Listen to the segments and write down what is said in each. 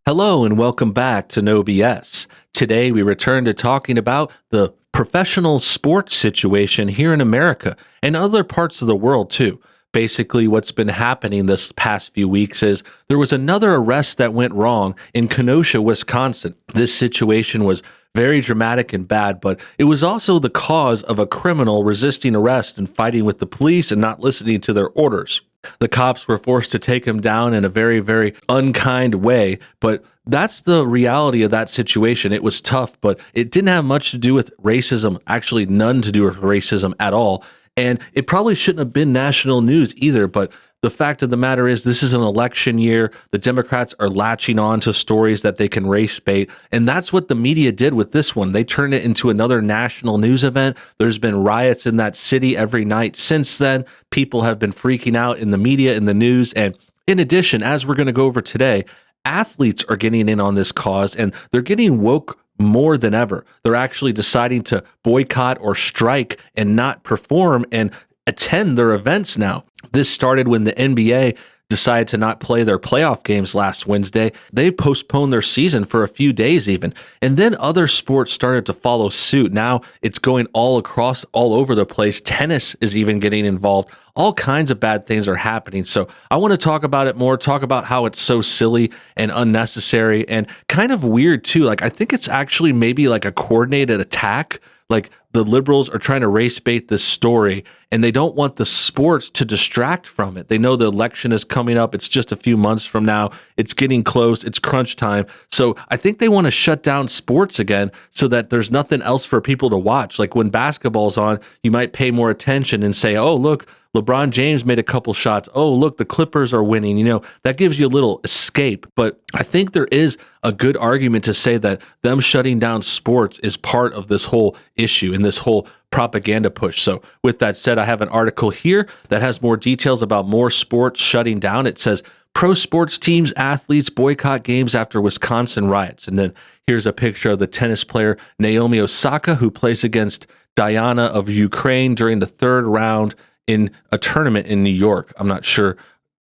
Hello and welcome back to NoBS. Today we return to talking about the professional sports situation here in America and other parts of the world too. Basically, what's been happening this past few weeks is there was another arrest that went wrong in Kenosha, Wisconsin. This situation was very dramatic and bad, but it was also the cause of a criminal resisting arrest and fighting with the police and not listening to their orders. The cops were forced to take him down in a very, very unkind way, but that's the reality of that situation. It was tough, but it didn't have much to do with racism, actually none to do with racism at all. And it probably shouldn't have been national news either, but the fact of the matter is this is an election year. The Democrats are latching on to stories that they can race bait. And that's what the media did with this one. They turned it into another national news event. There's been riots in that city every night since then. People have been freaking out in the media, in the news. And in addition, as we're going to go over today, athletes are getting in on this cause and they're getting woke more than ever. They're actually deciding to boycott or strike and not perform and attend their events now. This started when the NBA decided to not play their playoff games last Wednesday. They postponed their season for a few days even. And then other sports started to follow suit. Now it's going all across, all over the place. Tennis is even getting involved. All kinds of bad things are happening. So I want to talk about it more, talk about how it's so silly and unnecessary and kind of weird too. Like, I think it's actually maybe like a coordinated attack. Like, the liberals are trying to race bait this story and they don't want the sports to distract from it. They know the election is coming up. It's just a few months from now. It's getting close. It's crunch time. So I think they want to shut down sports again so that there's nothing else for people to watch. Like when basketball's on, you might pay more attention and say, oh, look, LeBron James made a couple shots. Oh, look, the Clippers are winning. You know, that gives you a little escape. But I think there is a good argument to say that them shutting down sports is part of this whole issue and this whole propaganda push. So with that said, I have an article here that has more details about more sports shutting down. It says pro sports teams, athletes boycott games after Wisconsin riots. And then here's a picture of the tennis player Naomi Osaka, who plays against Diana of Ukraine during the third round in a tournament in New York. I'm not sure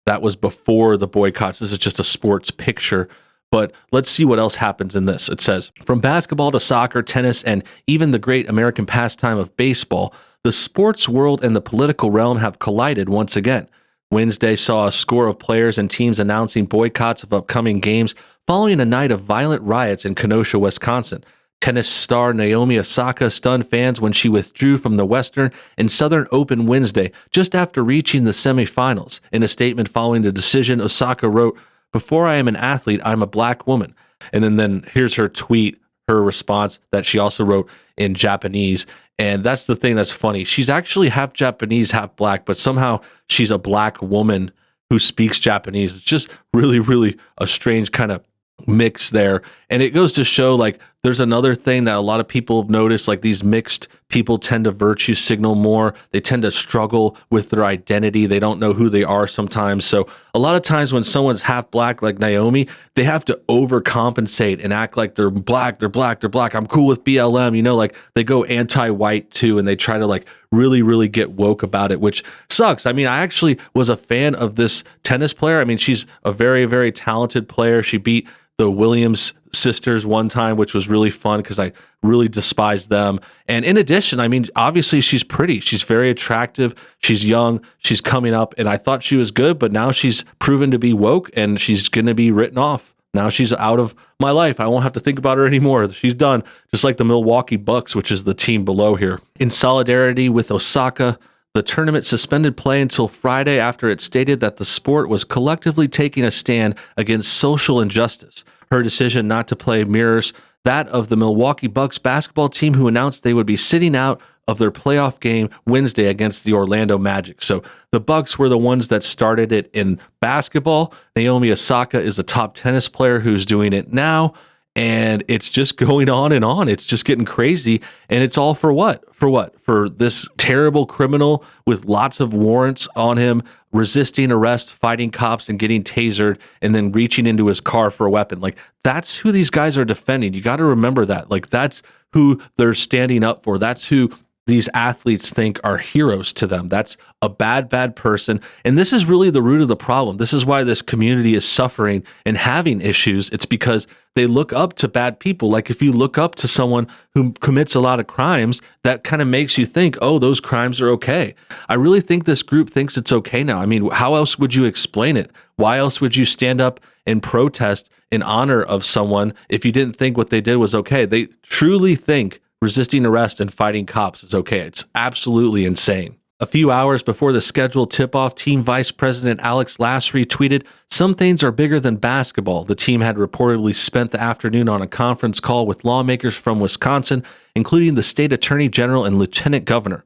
that was before the boycotts. This is just a sports picture. But let's see what else happens in this. It says, from basketball to soccer, tennis, and even the great American pastime of baseball, the sports world and the political realm have collided once again. Wednesday saw a score of players and teams announcing boycotts of upcoming games following a night of violent riots in Kenosha, Wisconsin. Tennis star Naomi Osaka stunned fans when she withdrew from the Western and Southern Open Wednesday, just after reaching the semifinals. In a statement following the decision, Osaka wrote, "Before I am an athlete, I'm a black woman." And then here's her tweet, her response that she also wrote in Japanese. And that's the thing that's funny. She's actually half Japanese, half black, but somehow she's a black woman who speaks Japanese. It's just really, really a strange kind of mix there. And it goes to show, like, there's another thing that a lot of people have noticed, like these mixed people tend to virtue signal more. They tend to struggle with their identity. They don't know who they are sometimes. So a lot of times when someone's half black like Naomi, they have to overcompensate and act like they're black, they're black, they're black. I'm cool with BLM, you know, like they go anti-white too, and they try to like really, really get woke about it, which sucks. I mean, I actually was a fan of this tennis player. I mean, she's a very, very talented player. She beat the Williams sisters one time, which was really fun because I really despised them. And in addition, I mean, obviously she's pretty. She's very attractive. She's young. She's coming up. And I thought she was good, but now she's proven to be woke and she's going to be written off. Now she's out of my life. I won't have to think about her anymore. She's done, just like the Milwaukee Bucks, which is the team below here. In solidarity with Osaka, the tournament suspended play until Friday after it stated that the sport was collectively taking a stand against social injustice. Her decision not to play mirrors that of the Milwaukee Bucks basketball team, who announced they would be sitting out of their playoff game Wednesday against the Orlando Magic. So the Bucks were the ones that started it in basketball. Naomi Osaka is a top tennis player who's doing it now. And it's just going on and on. It's just getting crazy. And it's all for what? For what? For this terrible criminal with lots of warrants on him, resisting arrest, fighting cops, and getting tasered, and then reaching into his car for a weapon. Like, that's who these guys are defending. You got to remember that. Like, that's who they're standing up for. That's who these athletes think are heroes to them. That's a bad person. And this is really the root of the problem. This is why this community is suffering and having issues. It's because they look up to bad people. Like if you look up to someone who commits a lot of crimes, that kind of makes you think, oh, those crimes are okay. I really think this group thinks it's okay now. I mean, how else would you explain it? Why else would you stand up and protest in honor of someone if you didn't think what they did was okay? They truly think resisting arrest and fighting cops is okay. It's absolutely insane. A few hours before the scheduled tip-off, Team Vice President Alex Lasry tweeted, "Some things are bigger than basketball." The team had reportedly spent the afternoon on a conference call with lawmakers from Wisconsin, including the state attorney general and lieutenant governor.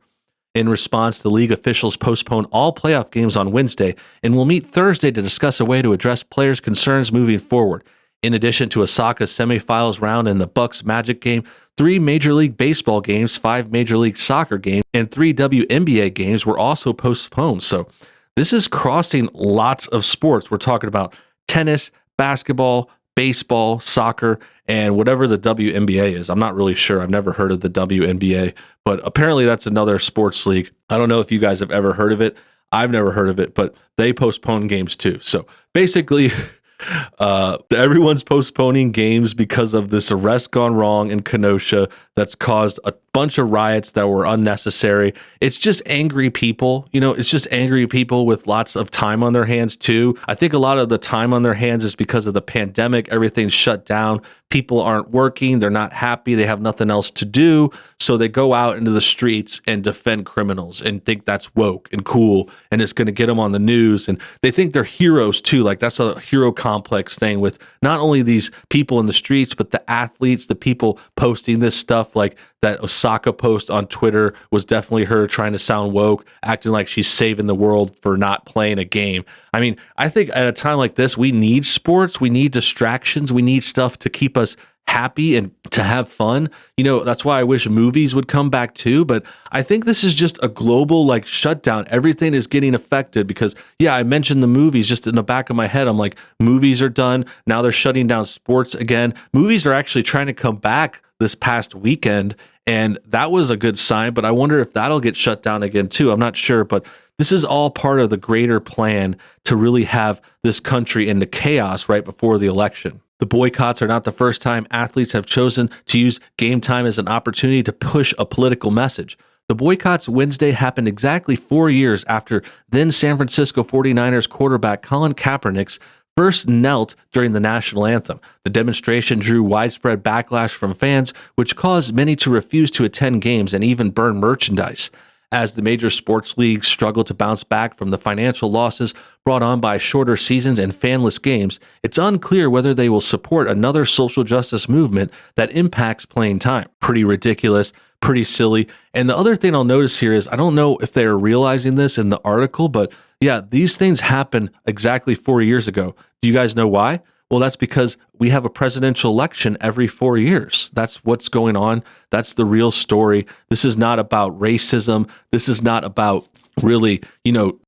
In response, the league officials postponed all playoff games on Wednesday and will meet Thursday to discuss a way to address players' concerns moving forward. In addition to Osaka's semifinals round and the Bucks Magic game, 3 Major League Baseball games, 5 Major League Soccer games, and 3 WNBA games were also postponed. So this is crossing lots of sports. We're talking about tennis, basketball, baseball, soccer, and whatever the WNBA is. I'm not really sure. I've never heard of the WNBA, but apparently that's another sports league. I don't know if you guys have ever heard of it. I've never heard of it, but they postpone games too. So basically, everyone's postponing games because of this arrest gone wrong in Kenosha that's caused a bunch of riots that were unnecessary. It's just angry people, it's just angry people with lots of time on their hands too. I think a lot of the time on their hands is because of the pandemic. Everything's shut down. People aren't working. They're not happy. They have nothing else to do. So they go out into the streets and defend criminals and think that's woke and cool. And it's going to get them on the news. And they think they're heroes too. Like that's a hero complex thing with not only these people in the streets, but the athletes, the people posting this stuff. Like that Osaka post on Twitter was definitely her trying to sound woke, acting like she's saving the world for not playing a game. I mean, I think at a time like this, we need sports, we need distractions, we need stuff to keep us happy and to have fun. That's why I wish movies would come back too. But I think this is just a global shutdown. Everything is getting affected because, I mentioned the movies just in the back of my head. I'm like, movies are done. Now they're shutting down sports again. Movies are actually trying to come back this past weekend. And that was a good sign, but I wonder if that'll get shut down again too. I'm not sure, but this is all part of the greater plan to really have this country into chaos right before the election. The boycotts are not the first time athletes have chosen to use game time as an opportunity to push a political message. The boycotts Wednesday happened exactly 4 years after then San Francisco 49ers quarterback Colin Kaepernick first knelt during the national anthem. The demonstration drew widespread backlash from fans, which caused many to refuse to attend games and even burn merchandise. As the major sports leagues struggle to bounce back from the financial losses brought on by shorter seasons and fanless games, it's unclear whether they will support another social justice movement that impacts playing time. Pretty ridiculous, pretty silly. And the other thing I'll notice here is I don't know if they are realizing this in the article, but these things happened exactly 4 years ago. Do you guys know why? Well, that's because we have a presidential election every 4 years. That's what's going on. That's the real story. This is not about racism. This is not about really,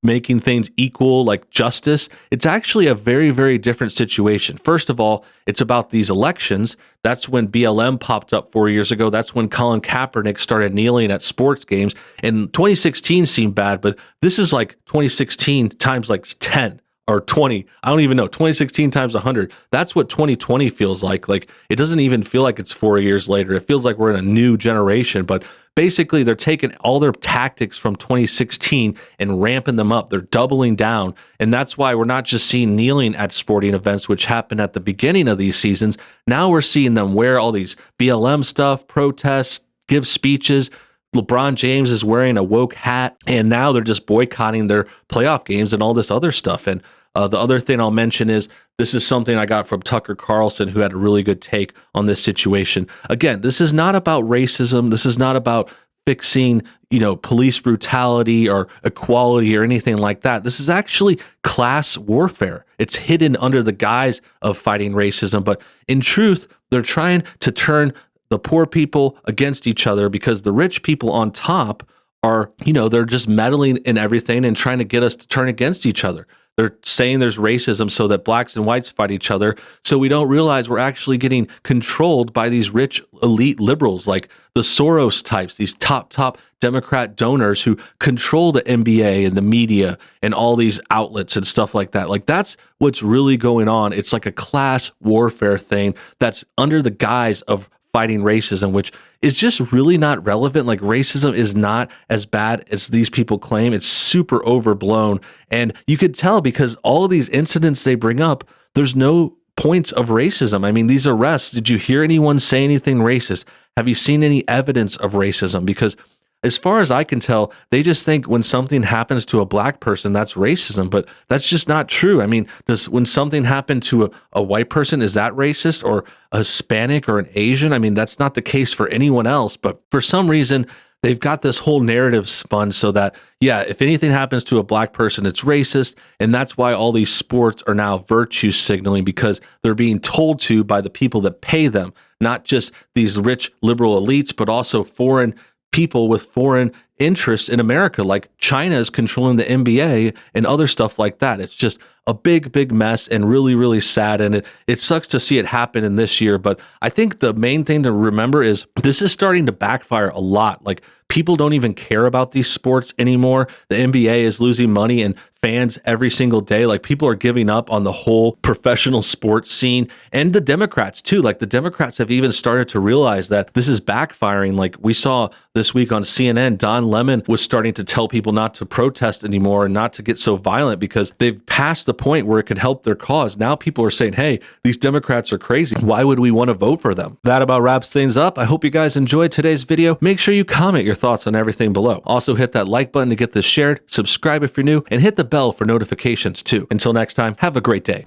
making things equal like justice. It's actually a very, very different situation. First of all, it's about these elections. That's when BLM popped up 4 years ago. That's when Colin Kaepernick started kneeling at sports games. And 2016 seemed bad, but this is like 2016 times 10. Or 20, I don't even know, 2016 times 100. That's what 2020 feels like. It doesn't even feel like it's 4 years later. It feels like we're in a new generation. But basically, they're taking all their tactics from 2016 and ramping them up. They're doubling down. And that's why we're not just seeing kneeling at sporting events, which happened at the beginning of these seasons. Now we're seeing them wear all these BLM stuff, protests, give speeches. LeBron James is wearing a woke hat, and now they're just boycotting their playoff games and all this other stuff. And the other thing I'll mention is this is something I got from Tucker Carlson, who had a really good take on this situation. Again, this is not about racism. This is not about fixing, police brutality or equality or anything like that. This is actually class warfare. It's hidden under the guise of fighting racism. But in truth, they're trying to turn the poor people against each other because the rich people on top are, they're just meddling in everything and trying to get us to turn against each other. they're saying there's racism so that blacks and whites fight each other. So we don't realize we're actually getting controlled by these rich elite liberals like the Soros types, these top Democrat donors who control the NBA and the media and all these outlets and stuff like that. Like that's what's really going on. It's like a class warfare thing that's under the guise of fighting racism, which is just really not relevant. Like racism is not as bad as these people claim. It's super overblown. And you could tell because all of these incidents they bring up, there's no points of racism. I mean, these arrests, did you hear anyone say anything racist? Have you seen any evidence of racism? Because as far as I can tell, they just think when something happens to a black person, that's racism, but that's just not true. I mean, when something happened to a white person, is that racist, or a Hispanic or an Asian? I mean, that's not the case for anyone else, but for some reason, they've got this whole narrative spun so that, yeah, if anything happens to a black person, it's racist. And that's why all these sports are now virtue signaling, because they're being told to by the people that pay them, not just these rich liberal elites, but also foreign people with foreign interests in America, like China is controlling the NBA and other stuff like that. It's just a big mess and really, really sad. And it sucks to see it happen in this year. But I think the main thing to remember is this is starting to backfire a lot. Like people don't even care about these sports anymore. The NBA is losing money and fans every single day. Like people are giving up on the whole professional sports scene, and the Democrats too. Like the Democrats have even started to realize that this is backfiring. Like we saw this week on CNN, Don Lemon was starting to tell people not to protest anymore and not to get so violent because they've passed the point where it could help their cause. Now people are saying, hey, these Democrats are crazy. Why would we want to vote for them? That about wraps things up. I hope you guys enjoyed today's video. Make sure you comment your thoughts on everything below. Also hit that like button to get this shared, subscribe if you're new, and hit the bell for notifications too. Until next time, have a great day.